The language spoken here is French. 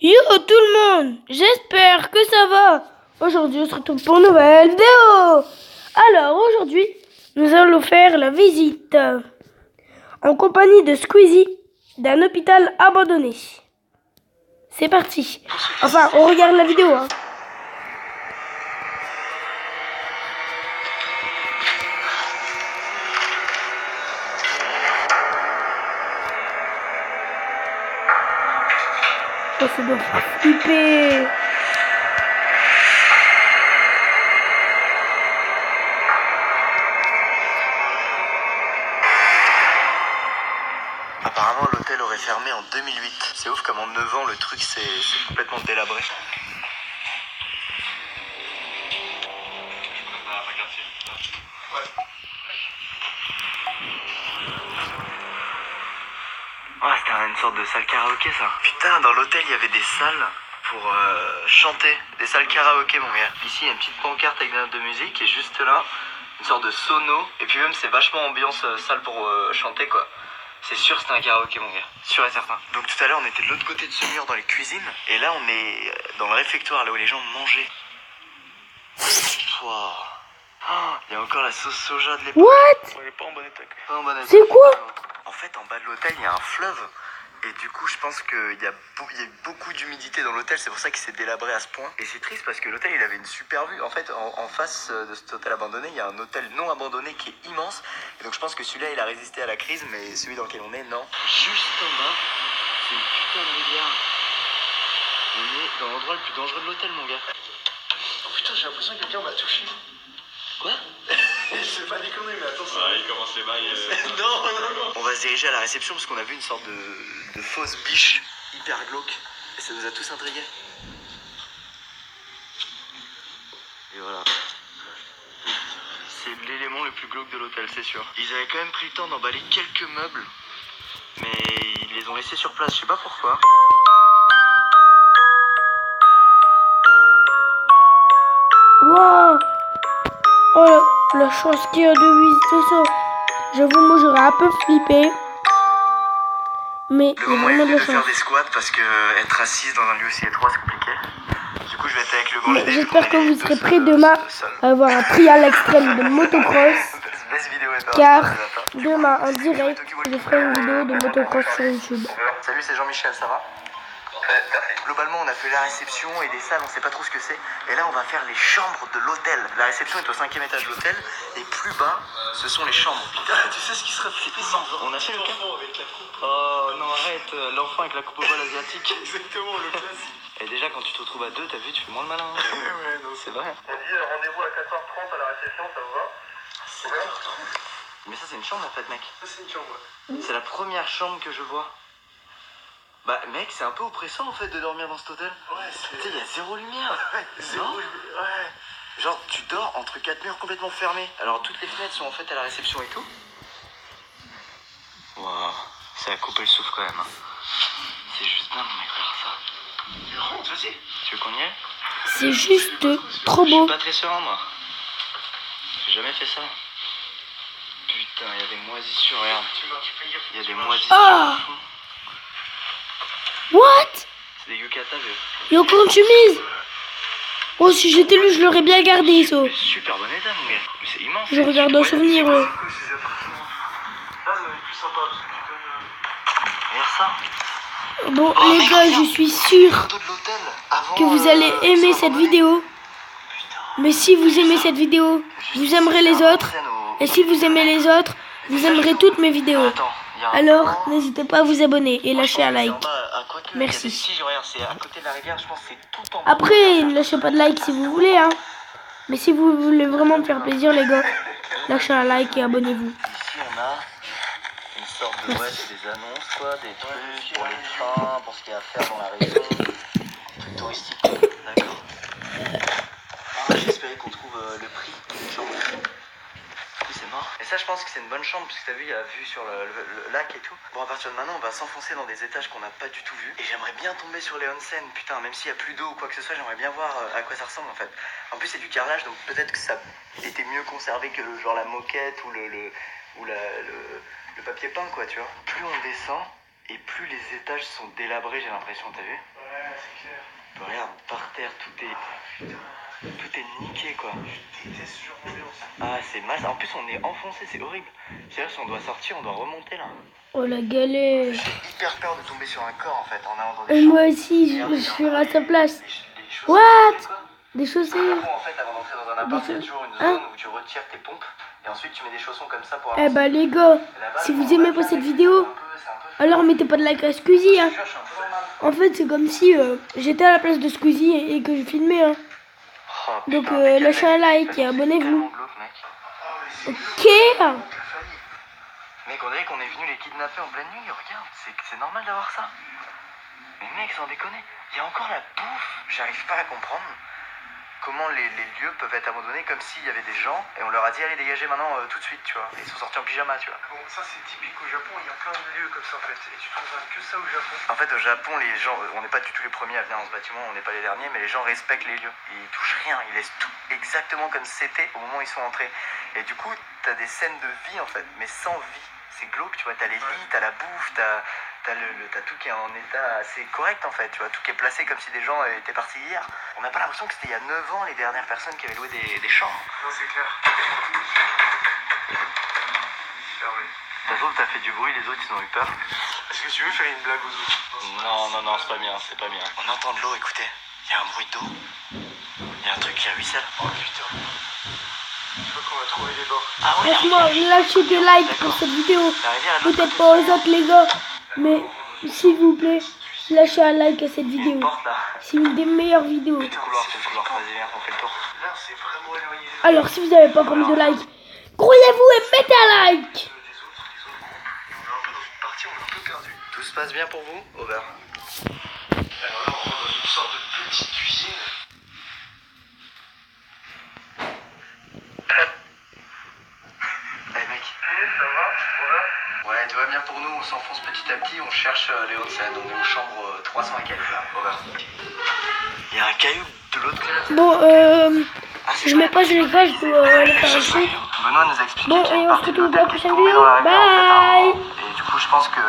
Yo tout le monde, j'espère que ça va. Aujourd'hui on se retrouve pour une nouvelle vidéo. Alors aujourd'hui nous allons faire la visite en compagnie de Squeezie d'un hôpital abandonné. C'est parti. Enfin on regarde la vidéo hein. Oh, ça doit faire flipper. Apparemment l'hôtel aurait fermé en 2008. C'est ouf comme en 9 ans le truc s'est complètement délabré. Ouais, c'était une sorte de salle karaoké ça. Putain, dans l'hôtel il y avait des salles pour chanter. Des salles karaoké mon gars. Ici il y a une petite pancarte avec des notes de musique et juste là, une sorte de sono. Et puis même c'est vachement ambiance salle pour chanter quoi. C'est sûr c'était un karaoké mon gars, sûr et certain. Donc tout à l'heure on était de l'autre côté de ce mur dans les cuisines. Et là on est dans le réfectoire là où les gens mangeaient. Wow. Oh, il y a encore la sauce soja de l'époque. What? On est pas en bon état. Pas en bon état. C'est quoi? En fait en bas de l'hôtel il y a un fleuve. Et du coup je pense qu'il y a beaucoup d'humidité dans l'hôtel. C'est pour ça qu'il s'est délabré à ce point. Et c'est triste parce que l'hôtel il avait une super vue. En fait en face de cet hôtel abandonné il y a un hôtel non abandonné qui est immense. Et donc je pense que celui-là il a résisté à la crise. Mais celui dans lequel on est non. Juste en bas c'est une putain de rivière. On est dans l'endroit le plus dangereux de l'hôtel mon gars. Oh putain j'ai l'impression que quelqu'un m'a touché. Quoi? C'est pas déconné mais attends ça. Il commence les bails. Non. On va se diriger à la réception parce qu'on a vu une sorte de fausse biche hyper glauque. Et ça nous a tous intrigués. Et voilà. C'est l'élément le plus glauque de l'hôtel, c'est sûr. Ils avaient quand même pris le temps d'emballer quelques meubles. Mais ils les ont laissés sur place, je sais pas pourquoi. Wow. Oh la chance qu'il y a de visiter ça. J'avoue moi j'aurais un peu flippé. Mais Le il y a moment est vraiment venu de de la faire chance. des squats parce que être assise dans un lieu aussi étroit c'est compliqué. Du coup je vais être avec le grand GD. J'espère que vous serez prêts demain à avoir un trial extrême de motocross. Car demain en direct, je ferai une vidéo de motocross sur YouTube. Salut, c'est Jean-Michel, ça va? Globalement, on a fait la réception et des salles, on sait pas trop ce que c'est. Et là, on va faire les chambres de l'hôtel. La réception est au 5e étage de l'hôtel. Et plus bas, ce sont les chambres. Putain, tu sais ce qui serait flippé sans. On a fait le cas? Oh non, arrête, l'enfant avec la coupe au bol asiatique. Exactement, le classique. Et déjà, quand tu te retrouves à deux, t'as vu, tu fais moins le malin. Ouais, non, c'est vrai. On dit rendez-vous à 4h30 à la réception, ça vous va? 7h30. Mais ça, c'est une chambre en fait, mec. Ça, c'est une chambre. C'est la première chambre que je vois. Bah mec, c'est un peu oppressant en fait de dormir dans cet hôtel. Ouais, c'est. Tu sais, il y a zéro lumière. Ouais, zéro. Non. Ouais. Genre tu dors entre quatre murs complètement fermés. Alors toutes les fenêtres sont en fait à la réception et tout. Waouh, ça a coupé le souffle quand même. Hein. C'est juste dingue mec, regarde ça. Rentre, vas-y. Tu veux qu'on y aille? C'est juste trop Je suis beau. pas très serein moi. J'ai jamais fait ça. Putain, il y a des moisissures, regarde. Il y a des moisissures. Ah. What? C'est des yucata, vieux. Yo, comment tu mises? Oh, si j'étais lui, je l'aurais bien gardé, ça. Mais super bon état, mon gars. Mais c'est immense. Je regarde un souvenir. Là, ça va être plus sympa parce que tu donnes. Regarde ça. Bon, Oh, les mec, gars, regarde. je suis sûr Photo de l'hôtel avant, que vous allez aimer cette vidéo. Mais si vous aimez cette vidéo, vous aimerez les autres. Et si vous aimez les autres, vous aimerez toutes mes vidéos. Attends, il y a un Alors, plan. n'hésitez pas à vous abonner et lâcher un Je pense que like. c'est en bas, quoique, Merci. il y a des tiges, regarde, c'est à côté de la rivière, je pense que c'est tout en bas. Après, ne lâchez pas de like si vous voulez, hein. Mais si vous voulez vraiment me faire plaisir, les gars, lâchez un like et abonnez-vous. Ici, on a une sorte de, ouais, c'est des annonces, quoi, des trucs pour les trains, pour ce qu'il y a à faire dans la région, des trucs touristiques. D'accord. Ah, j'espérais qu'on trouve le prix d'une chambre. Du coup, c'est mort. Et ça, je pense que c'est une bonne chambre, puisque t'as vu, il y a la vue sur le lac et tout. Bon, à partir de maintenant, on va s'enfoncer dans des étages qu'on n'a pas du tout vus. Et j'aimerais bien tomber sur les onsen. Putain, même s'il y a plus d'eau ou quoi que ce soit, j'aimerais bien voir à quoi ça ressemble en fait. En plus, c'est du carrelage, donc peut-être que ça était mieux conservé que genre la moquette ou le papier peint, quoi, tu vois. Plus on descend, Et plus les étages sont délabrés, j'ai l'impression, t'as vu? Ouais, c'est clair. Regarde, par terre, tout est niqué, quoi. Je déteste ce genre d'ambiance. Ah, c'est masse. En plus, on est enfoncé, c'est horrible. C'est-à-dire, si on doit sortir, on doit remonter, là. Oh la galère. J'ai hyper peur de tomber sur un corps, en fait, en allant dans Et des chambres. moi aussi, je serai à sa place. Les chaussettes, What? quoi. Des chaussées. En fait, avant d'entrer dans un appart, il y a Des toujours une Hein zone où tu retires tes pompes. Et ensuite, tu mets des chaussons comme ça pour Eh avancer. bah les gars, Là-bas, si le vous aimez pas cette vidéo, c'est un peu... alors mettez pas de like à Squeezie. Hein. Je suis un peu dans le mal. En fait, c'est comme si j'étais à la place de Squeezie et que je filmais. Hein. Oh, Donc putain, mais lâchez un like et c'est abonnez-vous. tellement glauque, mec. Ok. Mec, on dirait qu'on est venu les kidnapper en pleine nuit. Regarde, c'est normal d'avoir ça. Mais mec, sans déconner, il y a encore la bouffe. J'arrive pas à comprendre comment les lieux peuvent être abandonnés comme s'il y avait des gens et on leur a dit allez dégager maintenant tout de suite, tu vois. Et ils sont sortis en pyjama, tu vois. Bon, ça c'est typique au Japon, il y a plein de lieux comme ça en fait. Et tu trouveras que ça au Japon. En fait, au Japon, les gens, on n'est pas du tout les premiers à venir dans ce bâtiment, on n'est pas les derniers, mais les gens respectent les lieux. Ils touchent rien, ils laissent tout exactement comme c'était au moment où ils sont entrés. Et du coup, t'as des scènes de vie en fait, mais sans vie. C'est glauque, tu vois. T'as les lits, t'as la bouffe, t'as tout qui est en état assez correct en fait, tu vois. Tout qui est placé comme si des gens étaient partis hier. On n'a pas l'impression que c'était il y a 9 ans les dernières personnes qui avaient loué des chambres. Non, c'est clair. Fermé. Ça se trouve, t'as fait du bruit, les autres ils ont eu peur. Est-ce que tu veux faire une blague aux autres? Non, c'est pas bien, c'est pas bien. On entend de l'eau, écoutez. Il y a un bruit d'eau. Il y a un truc qui ruisselle. Oh putain. Je crois qu'on va trouver les bords. Ah ouais, Franchement, lâchez des likes pour cette vidéo. la rivière est de l'autre Peut-être côté. pas aux autres les gars, mais s'il vous plaît, lâchez un like à cette Il y a vidéo. une porte là. C'est une des meilleures vidéos. C'est le couloir, Vas-y, viens, on fait le tour. Là, c'est vraiment éloigné. Alors si vous n'avez pas comme de like, croyez-vous et mettez un like. Des autres. On est un peu dans une partie, on est un peu perdu. Tout se passe bien pour vous, Over? Alors là, on rentre dans une sorte de petite cuisine. Eh mec. Ça va? Ouais, tout va bien pour nous, on s'enfonce petit à petit, on cherche les Hauts-de-Seine, on est aux chambres 300 et quelques là, Over. Il y a un caillou de l'autre côté. Bon, Ah, c'est je mets pas les gars, je dois le faire ici. Benoît nous a expliqué Bon, qu'il y a et une on se partie de retrouve dans la l'hôtel qui est prochaine tombée vidéo. dans la rivière, en fait, à un Bye. moment. Et du coup, je pense que